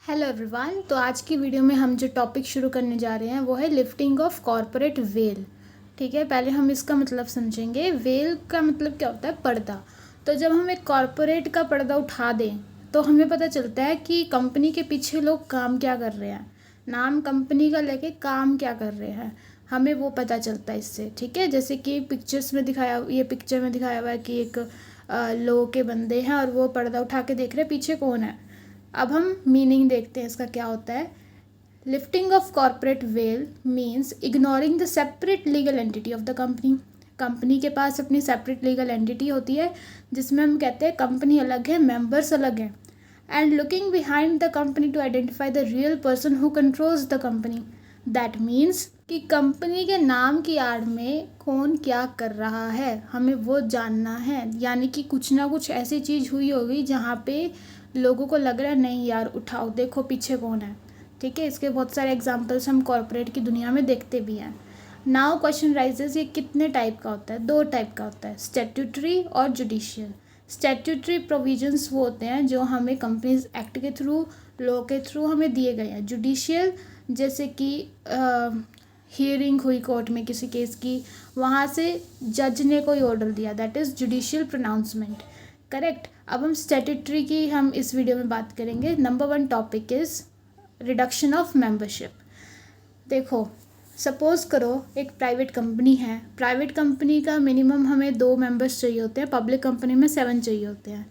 Hello everyone. तो आज की वीडियो में हम जो टॉपिक शुरू करने जा रहे हैं वो है लिफ्टिंग ऑफ कॉरपोरेट वेल। ठीक है, पहले हम इसका मतलब समझेंगे। वेल का मतलब क्या होता है? पर्दा। तो जब हम एक कॉरपोरेट का पर्दा उठा दें तो हमें पता चलता है कि कंपनी के पीछे लोग काम क्या कर रहे हैं, नाम कंपनी का लेके काम क्या कर रहे हैं, हमें वो पता चलता है इससे। ठीक है, जैसे कि पिक्चर्स में दिखाया, ये पिक्चर में दिखाया हुआ है कि एक लो के बंदे हैं और वो पर्दा उठा के देख रहे हैं पीछे कौन है। अब हम मीनिंग देखते हैं इसका क्या होता है। Lifting of corporate veil means ignoring the separate legal entity of the company. Company के पास अपनी सेपरेट लीगल एंटिटी होती है जिसमें हम कहते हैं कंपनी अलग है, मेंबर्स अलग हैं। And looking behind the company to identify the real person who controls the company. That means कि कंपनी के नाम की आड़ में कौन क्या कर रहा है हमें वो जानना है। यानी कि कुछ ना कुछ ऐसी चीज़ हुई होगी जहाँ पे लोगों को लग रहा है नहीं यार उठाओ देखो पीछे कौन है। ठीक है, इसके बहुत सारे एग्जांपल्स हम कॉरपोरेट की दुनिया में देखते भी हैं। नाउ क्वेश्चन राइजेस, ये कितने टाइप का होता है? दो टाइप का होता है, स्टैट्यूटरी और जुडिशियल। स्टैट्यूटरी प्रोविजंस वो होते हैं जो हमें कंपनीज एक्ट के थ्रू, लॉ के थ्रू हमें दिए गए हैं। जुडिशियल जैसे कि हियरिंग हुई कोर्ट में किसी केस की, वहाँ से जज ने कोई ऑर्डर दिया, that is judicial pronouncement. Correct. अब हम स्टैट्यूटरी की हम इस वीडियो में बात करेंगे। Number 1 topic is reduction of membership. देखो, सपोज़ करो एक प्राइवेट कंपनी है। प्राइवेट कंपनी का मिनिमम हमें 2 मेंबर्स चाहिए होते हैं, पब्लिक कंपनी में 7 चाहिए होते हैं।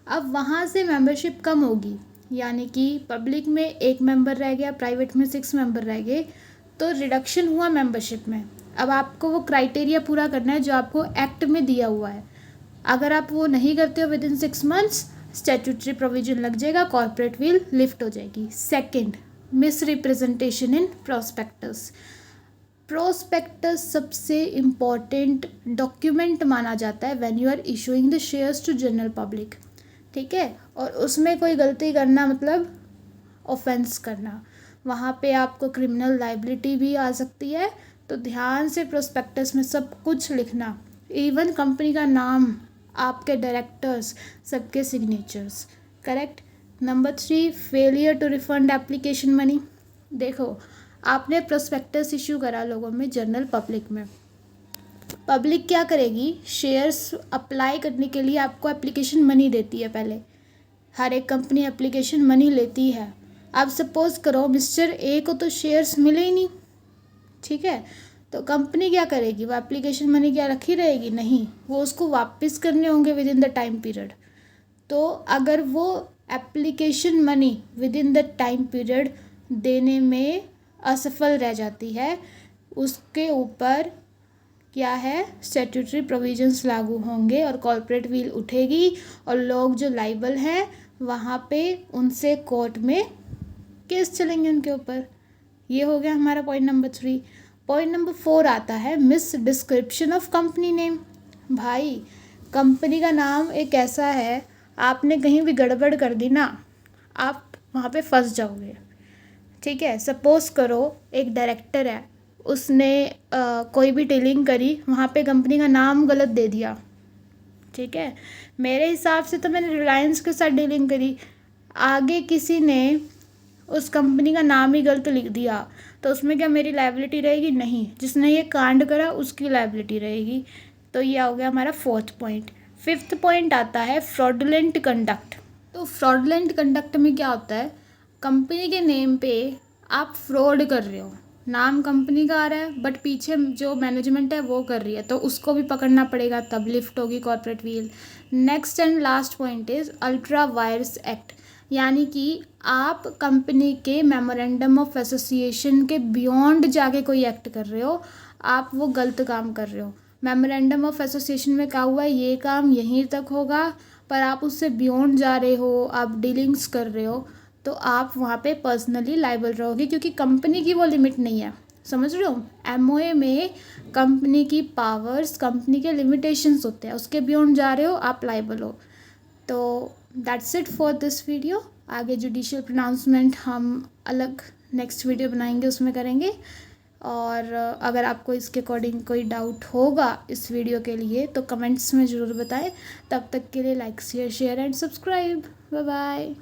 अब वहाँ से मेंबरशिप कम होगी, यानी कि पब्लिक में 1 मेंबर रह गया, प्राइवेट में 6 मेंबर रह गए, तो रिडक्शन हुआ मेंबरशिप में। अब आपको वो क्राइटेरिया पूरा करना है जो आपको एक्ट में दिया हुआ है। अगर आप वो नहीं करते हो within 6 months, statutory provision लग जाएगा, कॉर्पोरेट विल लिफ्ट हो जाएगी। Second, misrepresentation in prospectus. Prospectus सबसे इम्पॉर्टेंट डॉक्यूमेंट माना जाता है when you are issuing the shares to general public. ठीक है, और उसमें कोई गलती करना मतलब ऑफेंस करना, वहाँ पे आपको क्रिमिनल लाइबिलिटी भी आ सकती है। तो ध्यान से प्रोस्पेक्टस में सब कुछ लिखना, इवन कंपनी का नाम, आपके डायरेक्टर्स, सबके signatures. Correct. Number 3, failure to refund application money. देखो, आपने प्रोस्पेक्टस इशू करा लोगों में, जनरल पब्लिक में। पब्लिक क्या करेगी? शेयर्स अप्लाई करने के लिए आपको एप्लीकेशन मनी देती है पहले। हर एक कंपनी एप्लीकेशन मनी लेती है। अब सपोज़ करो मिस्टर ए को तो शेयर्स मिले ही नहीं। ठीक है, तो कंपनी क्या करेगी? वो एप्लीकेशन मनी क्या रखी रहेगी? नहीं, वो उसको वापस करने होंगे with in the time period. तो अगर वो application money with in the time period देने में असफल रह जाती है, उसके ऊपर क्या है? स्टैट्यूटरी प्रोविजंस लागू होंगे और कॉर्पोरेट विल उठेगी और लोग जो लाइबल हैं वहाँ पे उनसे कोर्ट में केस चलेंगे उनके ऊपर। ये हो गया हमारा पॉइंट नंबर 3। पॉइंट नंबर 4 आता है miss description of company name. भाई, कंपनी का नाम एक ऐसा है, आपने कहीं भी गड़बड़ कर दी ना, आप वहाँ पे फंस जाओगे। ठीक है, सपोज़ करो एक डायरेक्टर है, उसने कोई भी डीलिंग करी, वहाँ पे कंपनी का नाम गलत दे दिया। ठीक है, मेरे हिसाब से तो मैंने रिलायंस के साथ डीलिंग करी, आगे किसी ने उस कंपनी का नाम ही गलत लिख दिया, तो उसमें क्या मेरी लायबिलिटी रहेगी? नहीं, जिसने ये कांड करा उसकी लायबिलिटी रहेगी। तो ये हो गया हमारा 4th पॉइंट। 5th पॉइंट आता है फ्रॉडुलेंट कंडक्ट। तो फ्रॉडुलेंट कंडक्ट में क्या होता है? कंपनी के नेम पे आप फ्रॉड कर रहे हो, नाम कंपनी का आ रहा है बट पीछे जो मैनेजमेंट है वो कर रही है, तो उसको भी पकड़ना पड़ेगा, तब लिफ्ट होगी corporate will. Next and last point is ultra vires act. यानी कि आप कंपनी के मेमोरेंडम ऑफ एसोसिएशन के बियॉन्ड जाके कोई एक्ट कर रहे हो, आप वो गलत काम कर रहे हो। मेमोरेंडम ऑफ एसोसिएशन में कहा हुआ है ये काम यहीं तक होगा, पर आप उससे बियॉन्ड जा रहे हो, आप डीलिंग्स कर रहे हो, तो आप वहाँ पे पर्सनली लाइबल रहोगे, क्योंकि कंपनी की वो लिमिट नहीं है। समझ रहे हो? एमओए में कंपनी की पावर्स, कंपनी के लिमिटेशंस होते हैं, उसके बियॉन्ड जा रहे हो, आप लाइबल हो। तो that's it for this video. आगे जुडिशियल प्रोनाउंसमेंट हम अलग नेक्स्ट वीडियो बनाएंगे, उसमें करेंगे। और अगर आपको इसके अकॉर्डिंग कोई डाउट होगा इस वीडियो के लिए तो कमेंट्स में ज़रूर बताएं। तब तक के लिए like share and subscribe. Bye bye.